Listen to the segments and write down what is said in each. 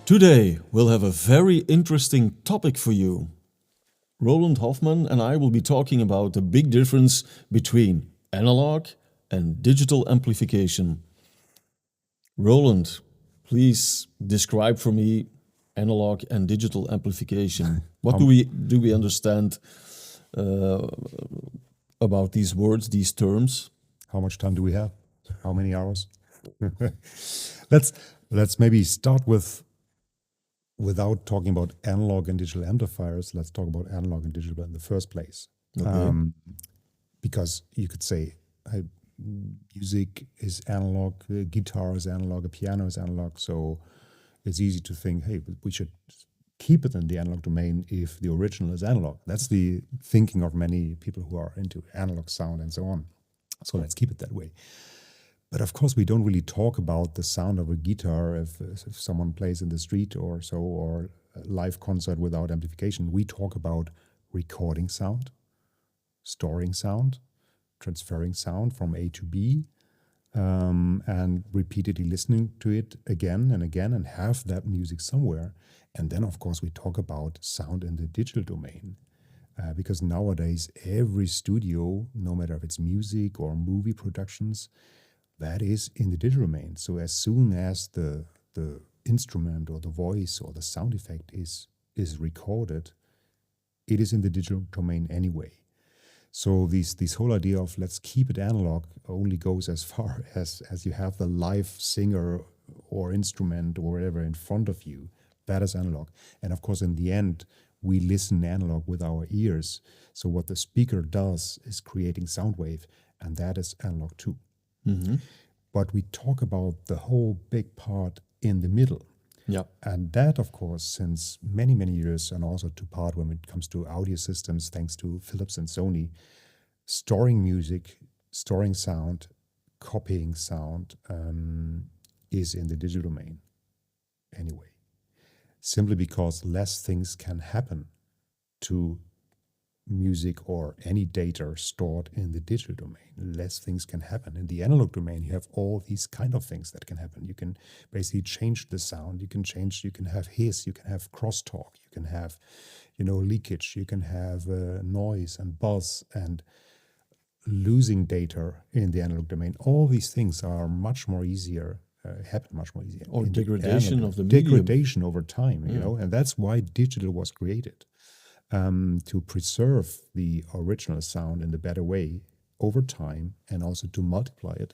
Today, we'll have a very interesting topic for you. Roland Hoffman and I will be talking about the big difference between analog and digital amplification. Roland, please describe for me analog and digital amplification. What do we understand about these words, these terms? How much time do we have? How many hours? Let's maybe start without talking about analog and digital amplifiers. Let's talk about analog and digital in the first place. Okay. Because you could say music is analog, guitar is analog, a piano is analog. So it's easy to think, hey, we should keep it in the analog domain if the original is analog. That's the thinking of many people who are into analog sound and so on. So let's keep it that way. But of course, we don't really talk about the sound of a guitar if someone plays in the street or so, or a live concert without amplification. We talk about recording sound, storing sound, transferring sound from A to B, and repeatedly listening to it again and again and have that music somewhere. And then, of course, we talk about sound in the digital domain. Because nowadays, every studio, no matter if it's music or movie productions, that is in the digital domain. So as soon as the instrument or the voice or the sound effect is recorded, it is in the digital domain anyway. So this whole idea of let's keep it analog only goes as far as you have the live singer or instrument or whatever in front of you. That is analog. And of course, in the end, we listen analog with our ears. So what the speaker does is creating sound wave, and that is analog too. Mm-hmm. But we talk about the whole big part in the middle. Yeah. And that, of course, since many, many years, and also to part when it comes to audio systems, thanks to Philips and Sony, storing music, storing sound, copying sound is in the digital domain anyway. Simply because less things can happen to music or any data stored in the digital domain. Less things can happen. In the analog domain, you have all these kind of things that can happen. You can basically change the sound. You can have hiss, you can have crosstalk, you can have, leakage, you can have noise and buzz and losing data in the analog domain. All these things are much more easier, happen much more easier. Or degradation of the medium. Degradation over time, and that's why digital was created. To preserve the original sound in a better way over time, and also to multiply it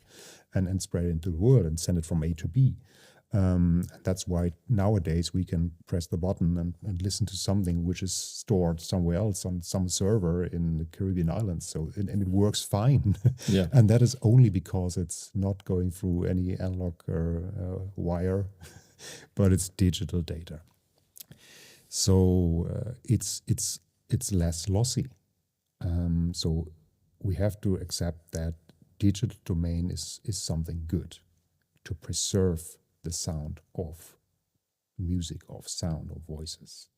and spread it into the world and send it from A to B. That's why nowadays we can press the button and listen to something which is stored somewhere else on some server in the Caribbean islands. So and it works fine. Yeah. And that is only because it's not going through any analog wire, but it's digital data. So it's less lossy. So we have to accept that digital domain is something good to preserve the sound of music, of sound, of voices.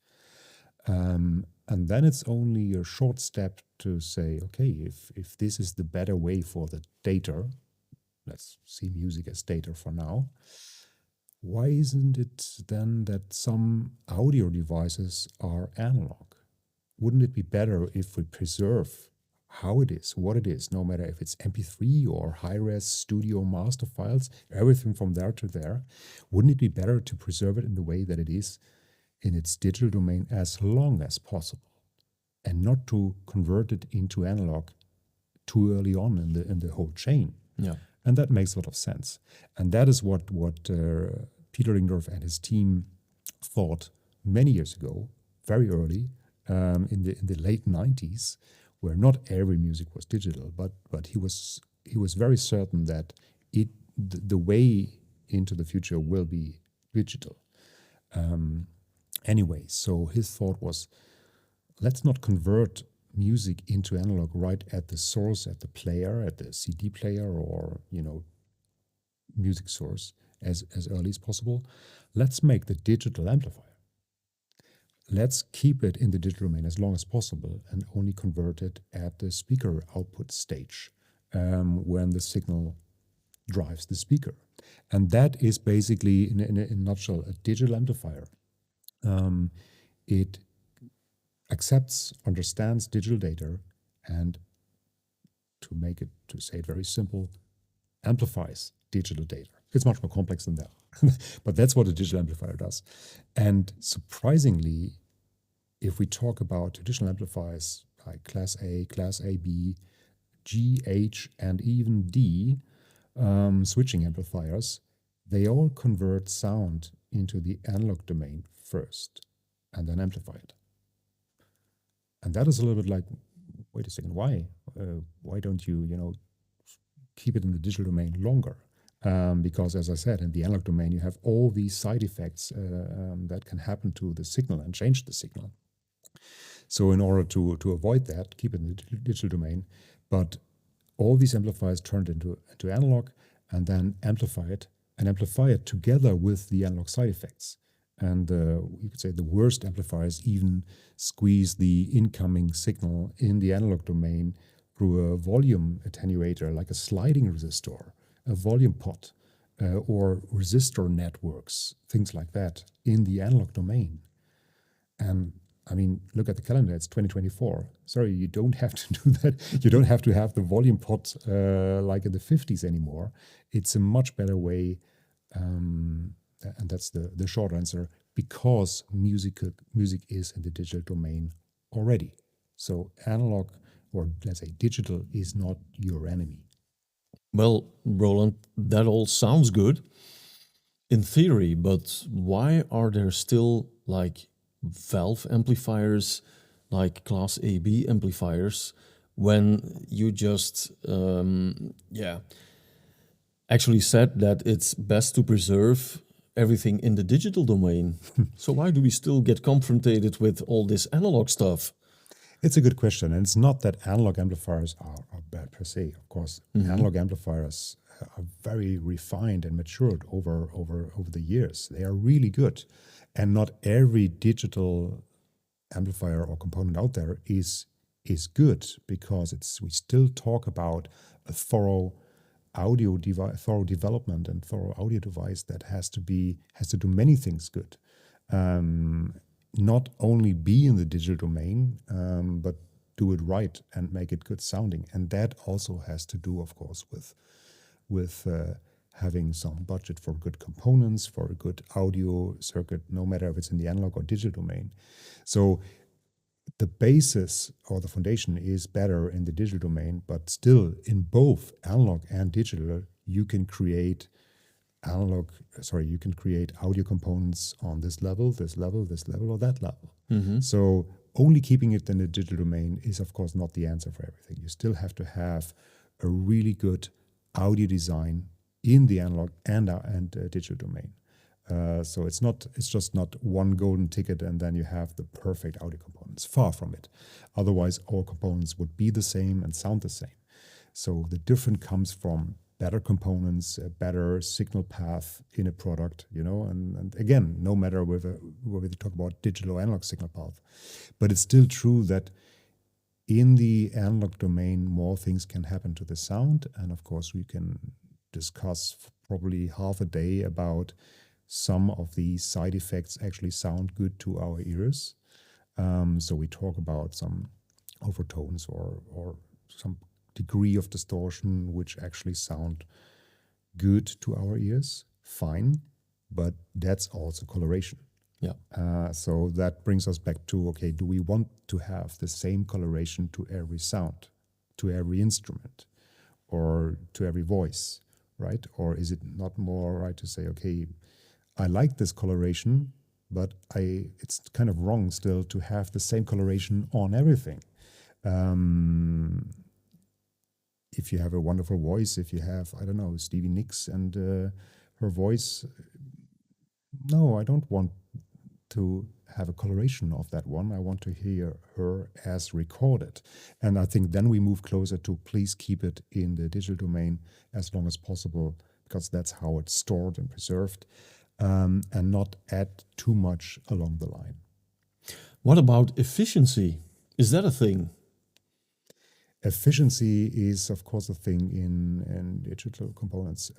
And then it's only a short step to say, okay, if this is the better way for the data, let's see music as data for now, why isn't it then that some audio devices are analog? Wouldn't it be better if we preserve how it is, what it is, no matter if it's MP3 or high-res studio master files, everything from there to there? Wouldn't it be better to preserve it in the way that it is in its digital domain as long as possible, and not to convert it into analog too early on in the whole chain? Yeah. And that makes a lot of sense. And that is what Peter Lingdorf and his team thought many years ago, very early, in the late 90s, where not every music was digital, but he was very certain that the way into the future will be digital. Anyway, so his thought was, let's not convert music into analog right at the source, at the player, at the CD player, or music source as early as possible. Let's make the digital amplifier. Let's keep it in the digital domain as long as possible and only convert it at the speaker output stage when the signal drives the speaker. And that is basically, in a nutshell, a digital amplifier. It accepts, understands digital data, and to say it very simple, amplifies digital data. It's much more complex than that, but that's what a digital amplifier does. And surprisingly, if we talk about traditional amplifiers like Class A, Class AB, G, H, and even D, switching amplifiers, they all convert sound into the analog domain first and then amplify it. And that is a little bit like, wait a second, why? Why don't you, keep it in the digital domain longer? Because, as I said, in the analog domain, you have all these side effects that can happen to the signal and change the signal. So in order to avoid that, keep it in the digital domain, but all these amplifiers turned into analog and then amplify it together with the analog side effects. And you could say the worst amplifiers even squeeze the incoming signal in the analog domain through a volume attenuator, like a sliding resistor, a volume pot, or resistor networks, things like that, in the analog domain. And I mean, look at the calendar, it's 2024. Sorry, you don't have to do that. You don't have to have the volume pot like in the 50s anymore. It's a much better way, and that's the short answer, because music is in the digital domain already. So analog, or let's say digital, is not your enemy. Well, Roland, that all sounds good in theory, but why are there still like valve amplifiers, like Class AB amplifiers, when you just actually said that it's best to preserve everything in the digital domain? So why do we still get confronted with all this analog stuff? It's a good question, and it's not that analog amplifiers are bad per se. Of course, analog amplifiers are very refined and matured over the years. They are really good, and not every digital amplifier or component out there is good, because we still talk about a thorough development and thorough audio device that has to do many things good. Not only be in the digital domain, but do it right and make it good sounding. And that also has to do, of course, with having some budget for good components, for a good audio circuit, no matter if it's in the analog or digital domain. So the basis or the foundation is better in the digital domain, but still in both analog and digital, you can create audio components on this level, or that level. So only keeping it in the digital domain is, of course, not the answer for everything. You still have to have a really good audio design in the analog and digital domain. So it's just not one golden ticket and then you have the perfect audio components. Far from it. Otherwise, all components would be the same and sound the same. So the difference comes from better components, a better signal path in a product, and again, no matter whether we talk about digital or analog signal path. But it's still true that in the analog domain, more things can happen to the sound. And of course, we can discuss probably half a day about some of these side effects actually sound good to our ears. So we talk about some overtones or some degree of distortion which actually sound good to our ears, fine, but that's also coloration. Yeah. So that brings us back to, okay, do we want to have the same coloration to every sound, to every instrument, or to every voice, right? Or is it not more right to say, okay, I like this coloration, but it's kind of wrong still to have the same coloration on everything. If you have a wonderful voice, if you have, I don't know, Stevie Nicks and her voice, no, I don't want to have a coloration of that one. I want to hear her as recorded. And I think then we move closer to please keep it in the digital domain as long as possible, because that's how it's stored and preserved, and not add too much along the line. What about efficiency? Is that a thing? Efficiency is, of course, a thing in digital components.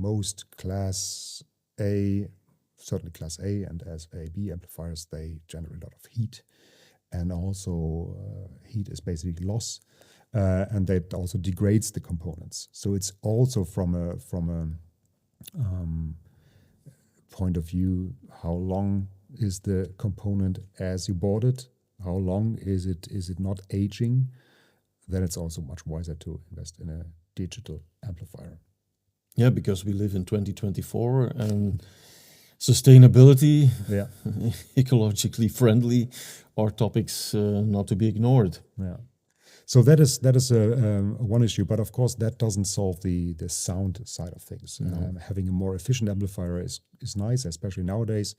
Most Class A, certainly Class A and as AB amplifiers, they generate a lot of heat, and also heat is basically loss, and that also degrades the components. So it's also from a point of view, how long is the component as you bought it? How long is it not aging? Then it's also much wiser to invest in a digital amplifier. Yeah, because we live in 2024 and sustainability, Yeah, ecologically friendly, are topics not to be ignored. yeah. So that is one issue, but of course that doesn't solve the sound side of things. Having a more efficient amplifier is nice, especially nowadays.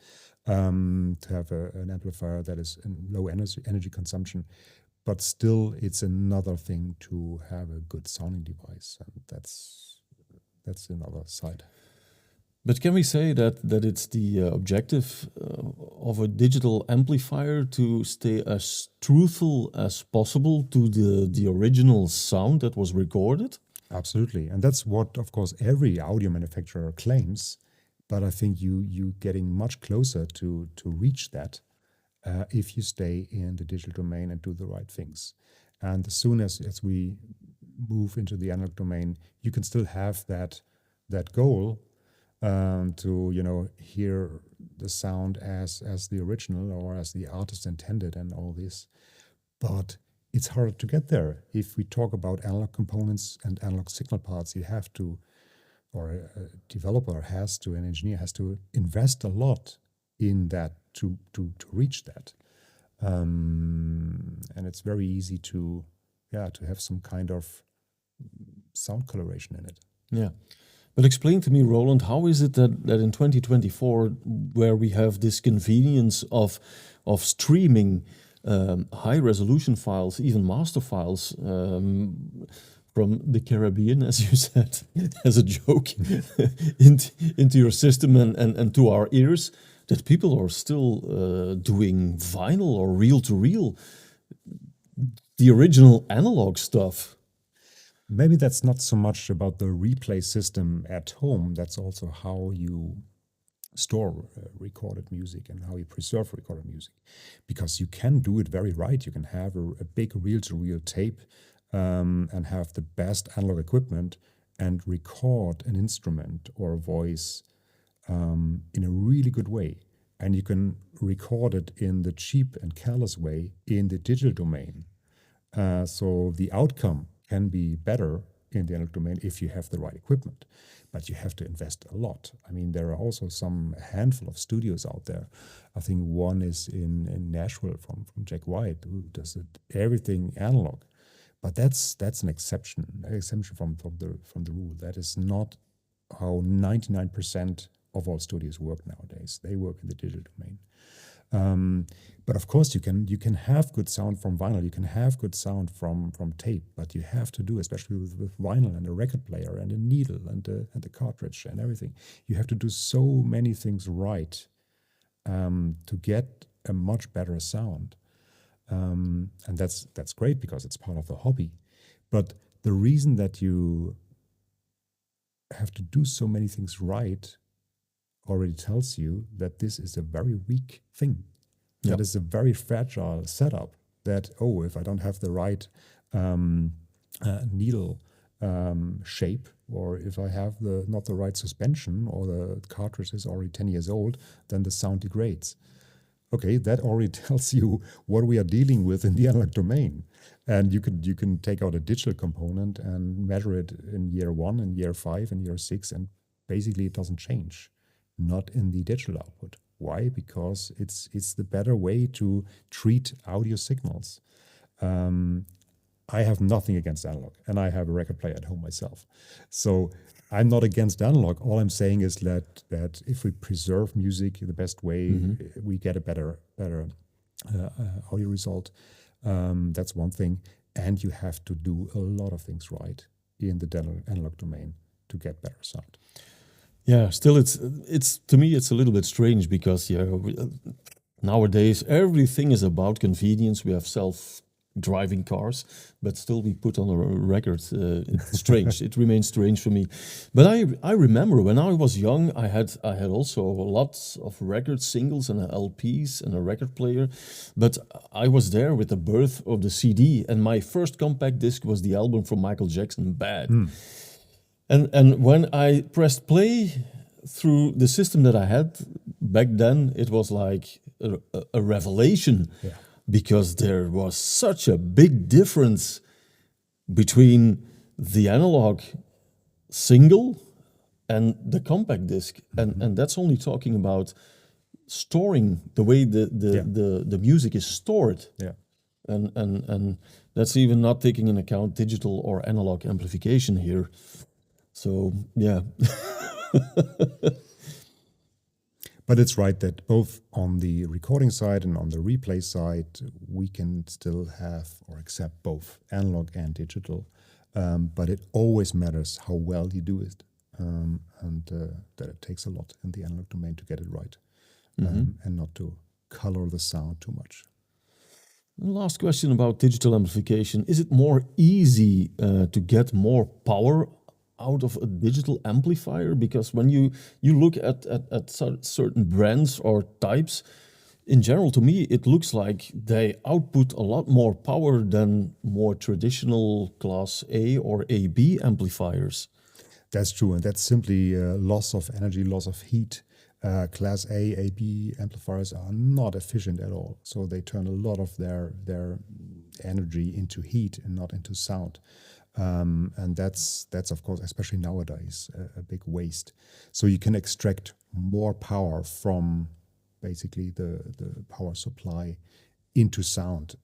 To have an amplifier that is in low energy consumption, but still it's another thing to have a good sounding device, and that's another side. But can we say that it's the objective of a digital amplifier to stay as truthful as possible to the original sound that was recorded? Absolutely, and that's what, of course, every audio manufacturer claims. But I think you getting much closer to reach that if you stay in the digital domain and do the right things. And as soon as we move into the analog domain, you can still have that goal to hear the sound as the original or as the artist intended and all this. But it's harder to get there. If we talk about analog components and analog signal parts, you have to, or a developer has to, an engineer has to invest a lot in that to reach that. And it's very easy to have some kind of sound coloration in it. Yeah. But explain to me, Roland, how is it that in 2024, where we have this convenience of streaming high resolution files, even master files from the Caribbean, as you said, as a joke, into your system and to our ears, that people are still doing vinyl or reel-to-reel, the original analog stuff? Maybe that's not so much about the replay system at home. That's also how you store recorded music and how you preserve recorded music. Because you can do it very right. You can have a big reel-to-reel tape and have the best analog equipment and record an instrument or a voice in a really good way. And you can record it in the cheap and careless way in the digital domain. So the outcome can be better in the analog domain if you have the right equipment, but you have to invest a lot. I mean, there are also some handful of studios out there. I think one is in Nashville from Jack White, who does everything analog. But that's an exception from the rule. That is not how 99% of all studios work nowadays. They work in the digital domain. But of course, you can have good sound from vinyl. You can have good sound from tape. But you have to do, especially with vinyl and a record player and a needle and the cartridge and everything. You have to do so many things right to get a much better sound. And that's great because it's part of the hobby. But the reason that you have to do so many things right already tells you that this is a very weak thing. Yep. That is a very fragile setup. That, if I don't have the right needle shape, or if I have not the right suspension, or the cartridge is already 10 years old, then the sound degrades. Okay, that already tells you what we are dealing with in the analog domain. And you can take out a digital component and measure it in year 1 and year 5 and year 6, and basically it doesn't change. Not in the digital output. Why? Because it's the better way to treat audio signals. I have nothing against analog, and I have a record player at home myself. So I'm not against analog. All I'm saying is that if we preserve music the best way, we get a better audio result. That's one thing. And you have to do a lot of things right in the analog domain to get better sound. Yeah, still, it's to me it's a little bit strange because nowadays everything is about convenience. We driving cars, but still we put on a record. It's strange. It remains strange for me. But I remember when I was young, I had also lots of record singles and LPs and a record player. But I was there with the birth of the CD, and my first compact disc was the album from Michael Jackson, Bad. And when I pressed play through the system that I had back then, it was like a revelation. Yeah. Because there was such a big difference between the analog single and the compact disc. And that's only talking about storing, the way the music is stored. Yeah. And that's even not taking into account digital or analog amplification here. So, yeah. But it's right that both on the recording side and on the replay side, we can still have or accept both analog and digital. But it always matters how well you do it. And that it takes a lot in the analog domain to get it right. And not to color the sound too much. Last question about digital amplification. Is it more easy to get more power out of a digital amplifier? Because when you look at certain brands or types, in general, to me, it looks like they output a lot more power than more traditional Class A or AB amplifiers. That's true, and that's simply loss of energy, loss of heat. Class A, AB amplifiers are not efficient at all, so they turn a lot of their energy into heat and not into sound. And that's of course, especially nowadays, a big waste. So you can extract more power from basically the power supply into sound,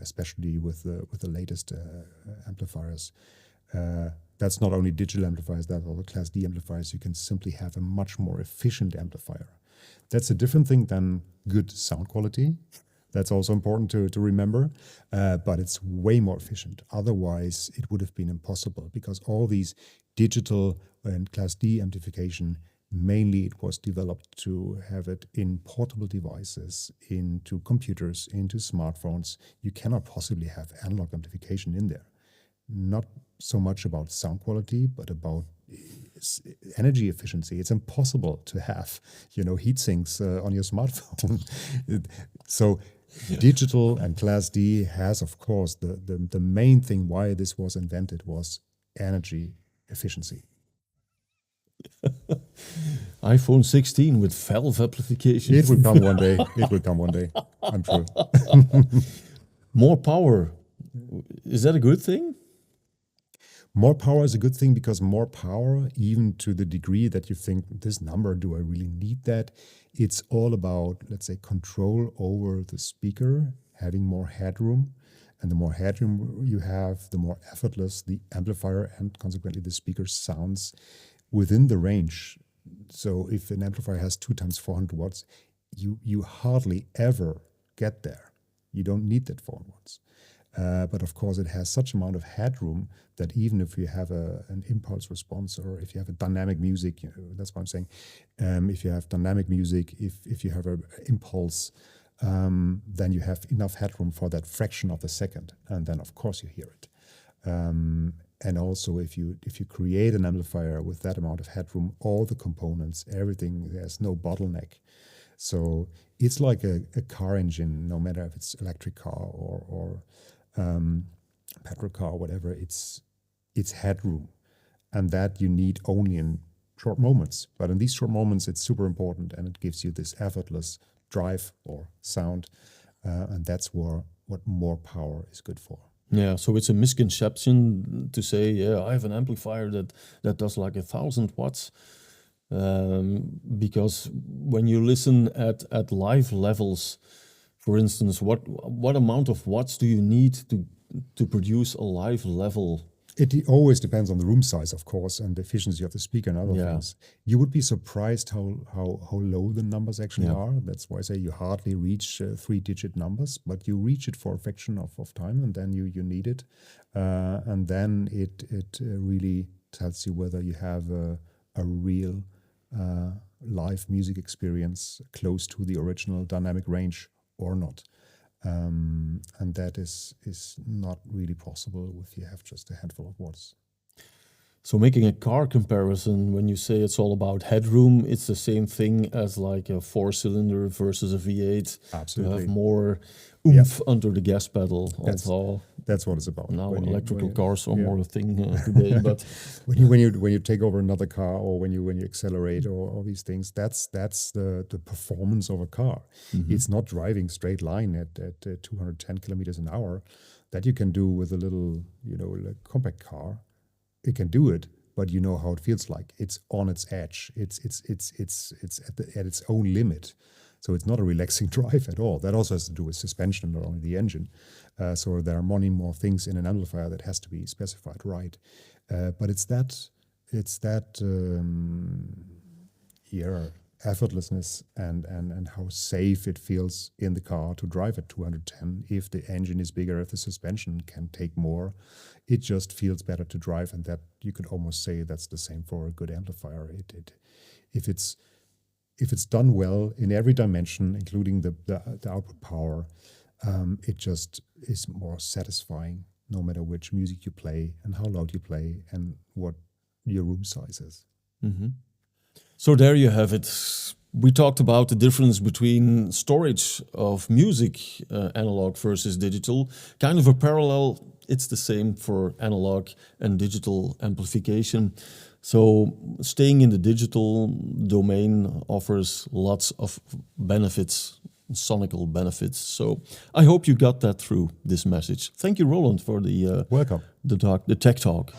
especially with the latest amplifiers. That's not only digital amplifiers, that's also Class D amplifiers. You can simply have a much more efficient amplifier. That's a different thing than good sound quality. That's also important to remember, but it's way more efficient. Otherwise, it would have been impossible, because all these digital and Class D amplification, mainly it was developed to have it in portable devices, into computers, into smartphones. You cannot possibly have analog amplification in there. Not so much about sound quality, but about energy efficiency. It's impossible to have, heat sinks on your smartphone. So digital and Class D has, of course, the main thing why this was invented was energy efficiency. iPhone 16 with valve amplification. It will come one day. It will come one day, I'm sure. More power. Is that a good thing? More power is a good thing, because more power, even to the degree that you think, this number, do I really need that? It's all about, let's say, control over the speaker, having more headroom. And the more headroom you have, the more effortless the amplifier and consequently the speaker sounds within the range. So if an amplifier has 2 times 400 watts, you hardly ever get there. You don't need that 400 watts. But of course, it has such amount of headroom that even if you have an impulse response, or if you have a dynamic music, that's what I'm saying. If you have dynamic music, if you have an impulse, then you have enough headroom for that fraction of a second, and then of course you hear it. And also, if you create an amplifier with that amount of headroom, all the components, everything, there's no bottleneck. So it's like a car engine, no matter if it's electric car or petrol car, whatever, it's headroom, and that you need only in short moments. But in these short moments, it's super important, and it gives you this effortless drive or sound, and that's what more power is good for. Yeah, so it's a misconception to say, yeah, I have an amplifier that does like 1,000 watts. Because when you listen at live levels, for instance, what amount of watts do you need to produce a live level? It always depends on the room size, of course, and the efficiency of the speaker and other things. You would be surprised how low the numbers actually are. That's why I say you hardly reach 3-digit numbers, but you reach it for a fraction of time, and then you need it. And then it really tells you whether you have a real live music experience close to the original dynamic range or not. And that is not really possible if you have just a handful of watts. So making a car comparison, when you say it's all about headroom, it's the same thing as like a 4-cylinder versus a V8. Absolutely. You have more oomph under the gas pedal. That's what it's about. Now electrical cars are more a thing today. But when you take over another car, or when you accelerate, or all these things, that's the performance of a car. It's not driving straight line at 210 kilometers an hour. That you can do with a little, like compact car. It can do it, but you know how it feels like. It's on its edge. It's at its own limit. So it's not a relaxing drive at all. That also has to do with suspension, not only the engine. So there are many more things in an amplifier that has to be specified right. But it's that effortlessness and how safe it feels in the car to drive at 210. If the engine is bigger, if the suspension can take more, it just feels better to drive. And that you could almost say that's the same for a good amplifier. If it's done well in every dimension, including the output power, it just is more satisfying, no matter which music you play and how loud you play and what your room size is. So there you have it. We talked about the difference between storage of music, analog versus digital. Kind of a parallel. It's the same for analog and digital amplification. So staying in the digital domain offers lots of benefits, sonical benefits. So I hope you got that through this message. Thank you, Roland, for the Welcome. the tech talk.